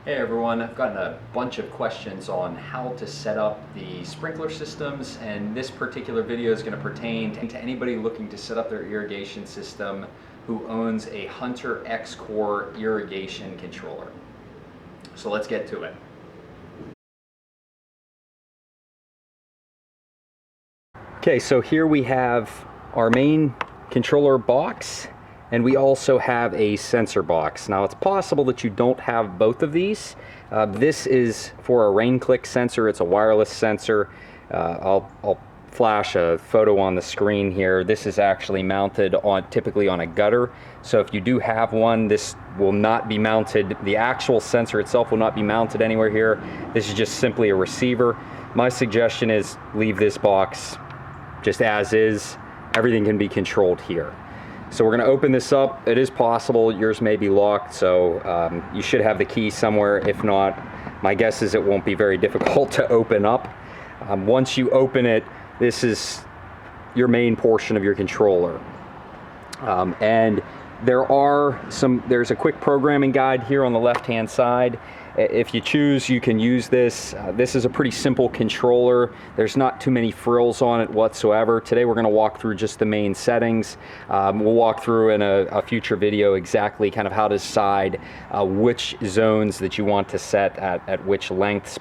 Hey everyone, I've gotten a bunch of questions on how to set up the sprinkler systems, and this particular video is going to pertain to anybody looking to set up their irrigation system who owns a hunterxcore irrigation controller. So let's get to it. Okay, so here we have our main controller box, and we also have a sensor box. Now it's possible that you don't have both of these. This is for a rain click sensor. It's a wireless sensor. I'll flash a photo on the screen here. This is actually mounted on typically on a gutter. So if you do have one, this will not be mounted. The actual sensor itself will not be mounted anywhere here. This is just simply a receiver. My suggestion is leave this box just as is. Everything can be controlled here. So we're going to open this up. It is possible yours may be locked, so you should have the key somewhere. If not, my guess is it won't be very difficult to open up. Once you open it, this is your main portion of your controller. And there's a quick programming guide here on the left-hand side. If you choose, you can use this. This is a pretty simple controller. There's not too many frills on it whatsoever. Today we're going to walk through just the main settings. We'll walk through in a future video exactly kind of how to decide which zones that you want to set at which lengths.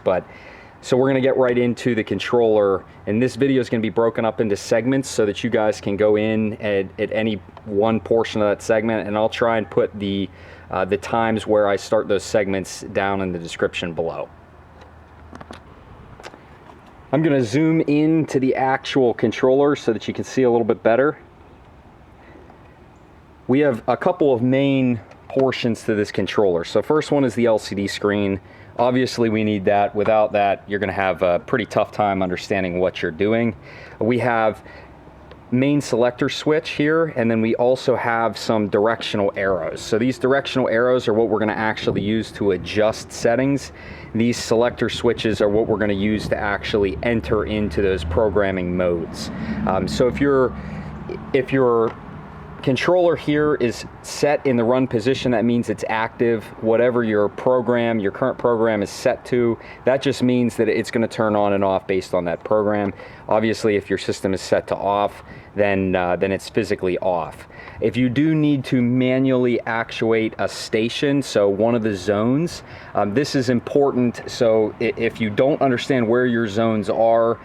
So we're going to get right into the controller, and this video is going to be broken up into segments so that you guys can go in at any one portion of that segment, and I'll try and put the times where I start those segments down in the description below. I'm going to zoom in to the actual controller so that you can see a little bit better. We have a couple of main portions to this controller. So first one is the LCD screen. Obviously we need that. Without that, you're going to have a pretty tough time understanding what you're doing. We have main selector switch here, and then we also have some directional arrows. So these directional arrows are what we're going to actually use to adjust settings. These selector switches are what we're going to use to actually enter into those programming modes. So if your controller here is set in the run position, that means it's active. Whatever your current program is set to, that just means that it's going to turn on and off based on that program. Obviously, if your system is set to off, then it's physically off. If you do need to manually actuate a station, so one of the zones, this is important. So if you don't understand where your zones are,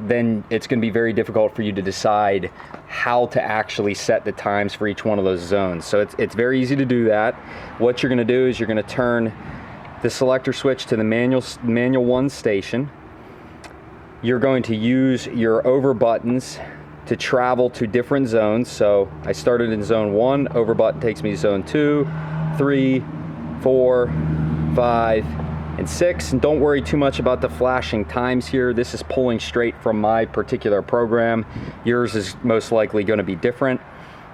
then it's going to be very difficult for you to decide how to actually set the times for each one of those zones. So it's very easy to do that. What you're going to do is you're going to turn the selector switch to the manual 1 station. You're going to use your over buttons to travel to different zones. So I started in zone 1, over button takes me to zone 2, 3, 4, 5, and 6. And don't worry too much about the flashing times here. This is pulling straight from my particular program. Yours is most likely going to be different.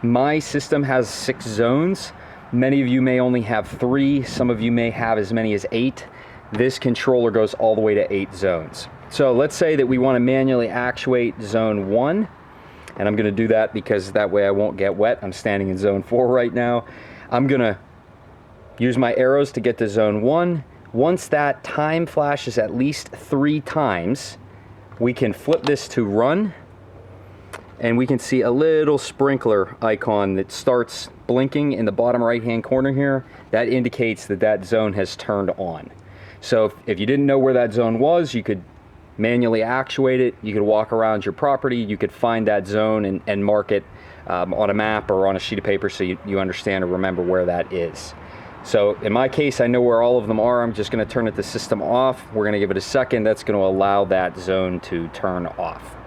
My system has 6 zones. Many of you may only have 3. Some of you may have as many as 8. This controller goes all the way to 8 zones. So let's say that we want to manually actuate zone 1. And I'm going to do that because that way I won't get wet. I'm standing in zone 4 right now. I'm going to use my arrows to get to zone 1. Once that time flashes at least 3 times, we can flip this to run, and we can see a little sprinkler icon that starts blinking in the bottom right hand corner here. That indicates that that zone has turned on. So if you didn't know where that zone was, you could manually actuate it. You could walk around your property, you could find that zone and mark it on a map or on a sheet of paper so you understand or remember where that is. So in my case, I know where all of them are. I'm just going to turn the system off. We're going to give it a second. That's going to allow that zone to turn off.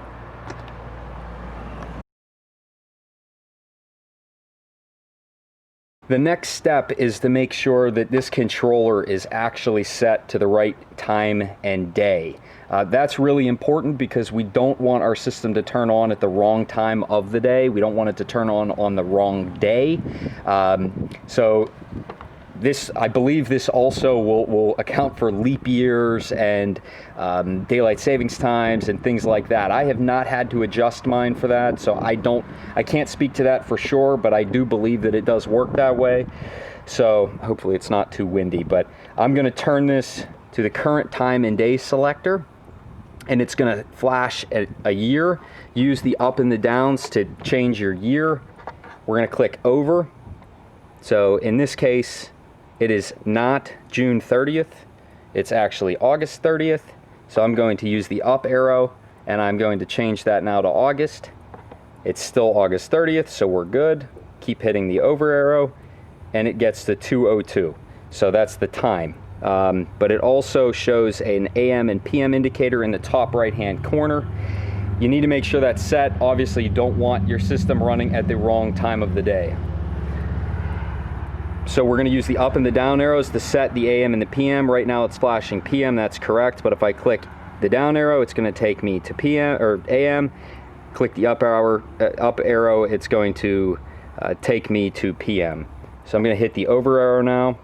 The next step is to make sure that this controller is actually set to the right time and day. That's really important because we don't want our system to turn on at the wrong time of the day. We don't want it to turn on the wrong day. So I believe this also will account for leap years and daylight savings times and things like that. I have not had to adjust mine for that, so I can't speak to that for sure, but I do believe that it does work that way. So hopefully it's not too windy, but I'm going to turn this to the current time and day selector, and it's going to flash at a year. Use the up and the downs to change your year. We're going to click over. So in this case, it is not June 30th, it's actually August 30th. So I'm going to use the up arrow, and I'm going to change that now to August. It's still August 30th, so we're good. Keep hitting the over arrow, and it gets to 2:02. So that's the time. But it also shows an AM and PM indicator in the top right-hand corner. You need to make sure that's set. Obviously, you don't want your system running at the wrong time of the day. So we're going to use the up and the down arrows to set the AM and the PM. Right now it's flashing PM, that's correct, but if I click the down arrow, it's going to take me to PM or AM. Click the up arrow, it's going to take me to PM. So I'm going to hit the over arrow now.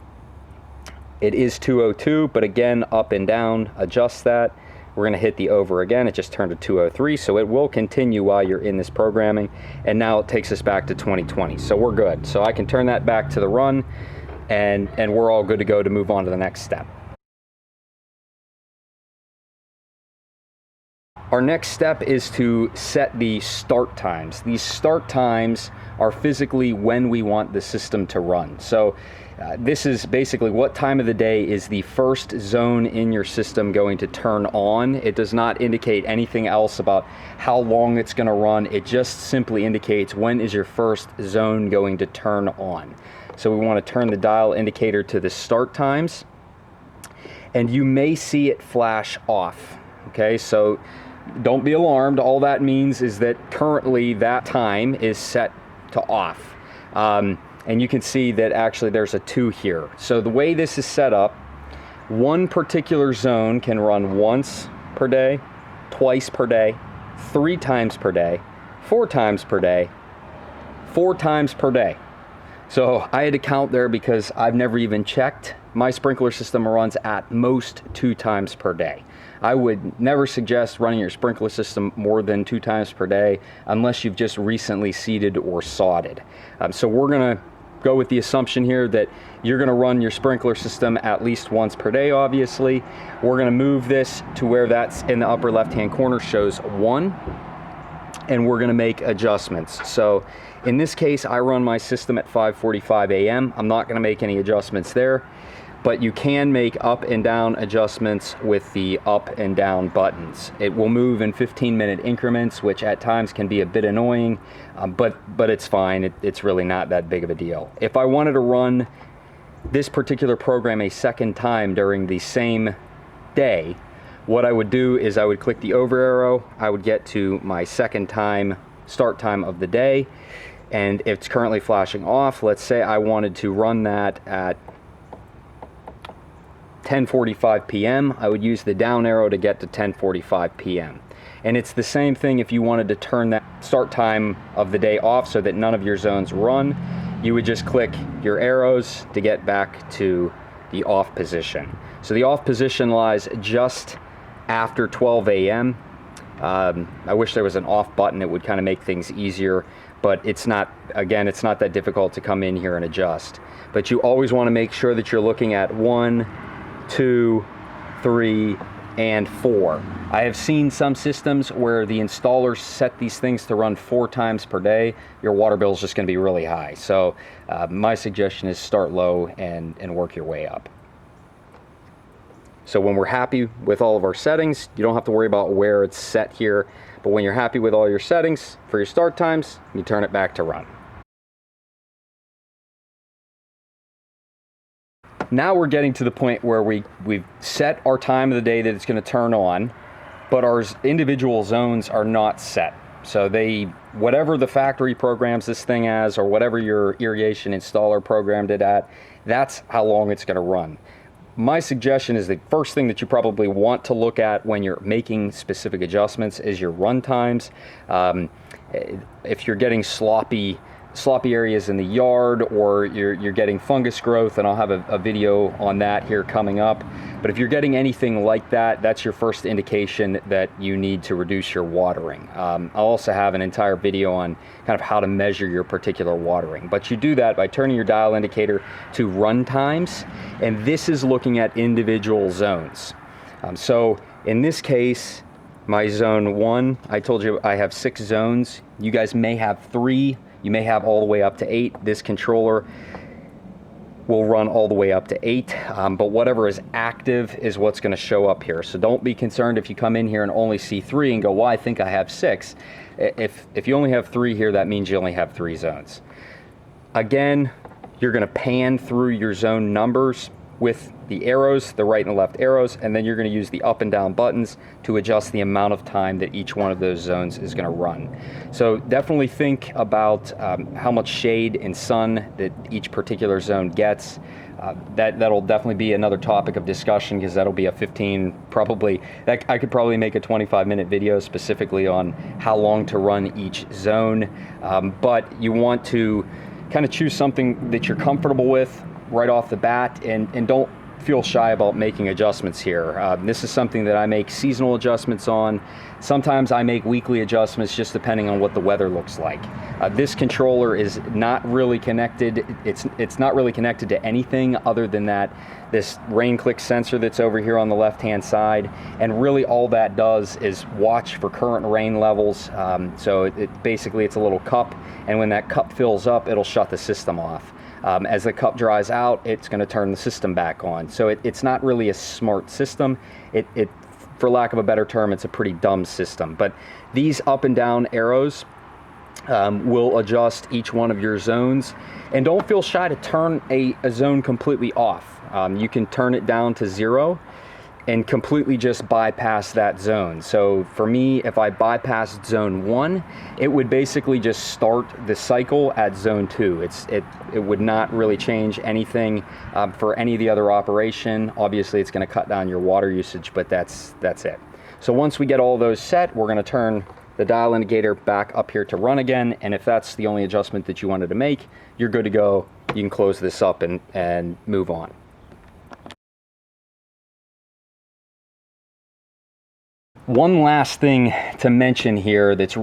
It is 2:02, but again, up and down, adjust that. We're going to hit the over again. It just turned to 2:03, so it will continue while you're in this programming. And now it takes us back to 2020, so we're good. So I can turn that back to the run, and we're all good to go to move on to the next step. Our next step is to set the start times. These start times are physically when we want the system to run. So this is basically what time of the day is the first zone in your system going to turn on. It does not indicate anything else about how long it's going to run. It just simply indicates when is your first zone going to turn on. So we want to turn the dial indicator to the start times, and you may see it flash off. Okay, so don't be alarmed. All that means is that currently that time is set to off. And you can see that actually there's a 2 here. So the way this is set up, one particular zone can run once per day, twice per day, 3 times per day, 4 times per day, 4 times per day. So I had to count there because I've never even checked. My sprinkler system runs at most 2 times per day. I would never suggest running your sprinkler system more than 2 times per day unless you've just recently seeded or sodded. So we're going to go with the assumption here that you're going to run your sprinkler system at least once per day, obviously. We're going to move this to where that's in the upper left-hand corner shows 1, and we're going to make adjustments. So in this case, I run my system at 5:45 a.m. I'm not going to make any adjustments there, but you can make up and down adjustments with the up and down buttons. It will move in 15-minute increments, which at times can be a bit annoying, but it's fine. It's really not that big of a deal. If I wanted to run this particular program a second time during the same day, what I would do is I would click the over arrow, I would get to my second time, start time of the day, and it's currently flashing off. Let's say I wanted to run that at 10:45 p.m. I would use the down arrow to get to 10:45 p.m. And it's the same thing if you wanted to turn that start time of the day off so that none of your zones run. You would just click your arrows to get back to the off position. So the off position lies just after 12 a.m. I wish there was an off button. It would kind of make things easier, but it's not, again, it's not that difficult to come in here and adjust. But you always want to make sure that you're looking at 1, 2, 3, and 4. I have seen some systems where the installers set these things to run 4 times per day. Your water bill is just going to be really high. So my suggestion is start low and work your way up. So when we're happy with all of our settings, you don't have to worry about where it's set here. But when you're happy with all your settings for your start times, you turn it back to run. Now we're getting to the point where we've set our time of the day that it's going to turn on, but our individual zones are not set. So whatever the factory programs this thing as, or whatever your irrigation installer programmed it at, that's how long it's going to run. My suggestion is the first thing that you probably want to look at when you're making specific adjustments is your run times. If you're getting sloppy sloppy areas in the yard, or you're getting fungus growth, and I'll have a video on that here coming up. But if you're getting anything like that, that's your first indication that you need to reduce your watering. I'll also have an entire video on kind of how to measure your particular watering. But you do that by turning your dial indicator to run times, and this is looking at individual zones. So in this case, my zone 1, I told you I have 6 zones. You guys may have 3. You may have all the way up to 8. This controller will run all the way up to 8, but whatever is active is what's going to show up here. So don't be concerned if you come in here and only see 3 and go, well, I think I have 6. If you only have 3 here, that means you only have 3 zones. Again, you're going to pan through your zone numbers with the arrows, the right and left arrows, and then you're going to use the up and down buttons to adjust the amount of time that each one of those zones is going to run. So definitely think about how much shade and sun that each particular zone gets. That'll definitely be another topic of discussion, because that'll be a 15, probably, I could probably make a 25-minute video specifically on how long to run each zone. But you want to kind of choose something that you're comfortable with right off the bat, and don't feel shy about making adjustments here. This is something that I make seasonal adjustments on. Sometimes I make weekly adjustments just depending on what the weather looks like. This controller is not really connected. It's not really connected to anything other than this rain click sensor that's over here on the left hand side, and really all that does is watch for current rain levels. So basically it's a little cup, and when that cup fills up, it'll shut the system off. As the cup dries out, it's going to turn the system back on. So it's not really a smart system. For lack of a better term, it's a pretty dumb system. But these up and down arrows will adjust each one of your zones. And don't feel shy to turn a zone completely off. You can turn it down to 0 and completely just bypass that zone. So for me, if I bypassed zone 1, it would basically just start the cycle at zone 2. It would not really change anything for any of the other operation. Obviously, it's going to cut down your water usage, but that's it. So once we get all those set, we're going to turn the dial indicator back up here to run again, and if that's the only adjustment that you wanted to make, you're good to go. You can close this up and move on. One last thing to mention here that's,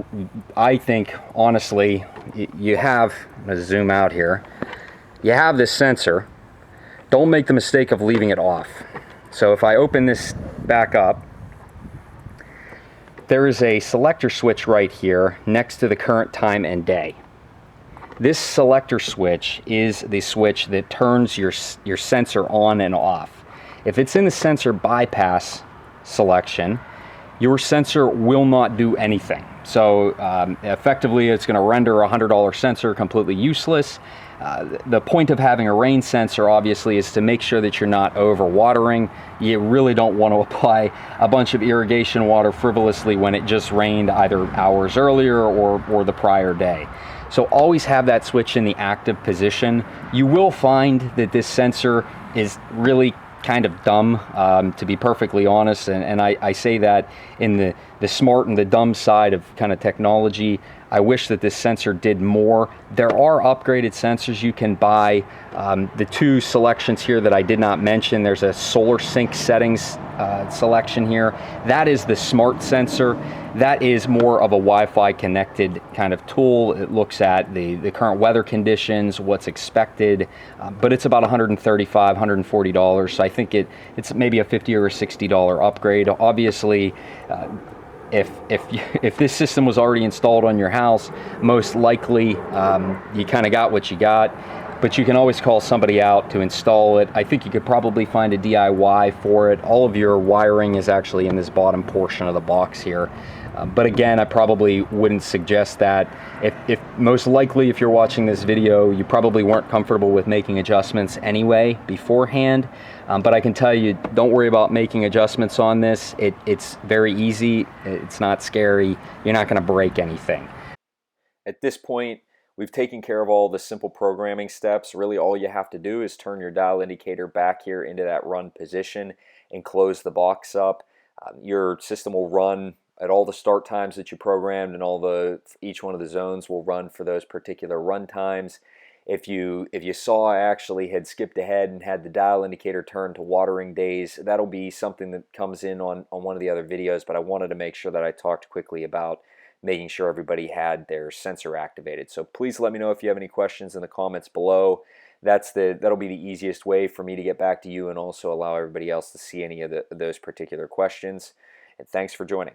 I think, honestly, you have, I'm going to zoom out here, you have this sensor. Don't make the mistake of leaving it off. So if I open this back up, there is a selector switch right here next to the current time and day. This selector switch is the switch that turns your sensor on and off. If it's in the sensor bypass selection, your sensor will not do anything. So effectively, it's going to render a $100 sensor completely useless. The point of having a rain sensor, obviously, is to make sure that you're not over watering. You really don't want to apply a bunch of irrigation water frivolously when it just rained either hours earlier or the prior day. So always have that switch in the active position. You will find that this sensor is really kind of dumb, to be perfectly honest, and I say that in the smart and the dumb side of kind of technology. I wish that this sensor did more. There are upgraded sensors you can buy. The 2 selections here that I did not mention, there's a solar sync settings selection here. That is the smart sensor. That is more of a Wi-Fi connected kind of tool. It looks at the current weather conditions, what's expected, but it's about $135, $140. So I think it's maybe a $50 or a $60 upgrade. Obviously, if this system was already installed on your house, most likely you kind of got what you got. But you can always call somebody out to install it. I think you could probably find a DIY for it. All of your wiring is actually in this bottom portion of the box here. But again, I probably wouldn't suggest that. If most likely, if you're watching this video, you probably weren't comfortable with making adjustments anyway beforehand. But I can tell you, don't worry about making adjustments on this. It's very easy. It's not scary. You're not going to break anything. At this point, we've taken care of all the simple programming steps. Really, all you have to do is turn your dial indicator back here into that run position and close the box up. Your system will run at all the start times that you programmed, and each one of the zones will run for those particular run times. If you saw I actually had skipped ahead and had the dial indicator turned to watering days, that'll be something that comes in on one of the other videos, but I wanted to make sure that I talked quickly about making sure everybody had their sensor activated. So please let me know if you have any questions in the comments below. That'll be the easiest way for me to get back to you and also allow everybody else to see any of those particular questions. And thanks for joining.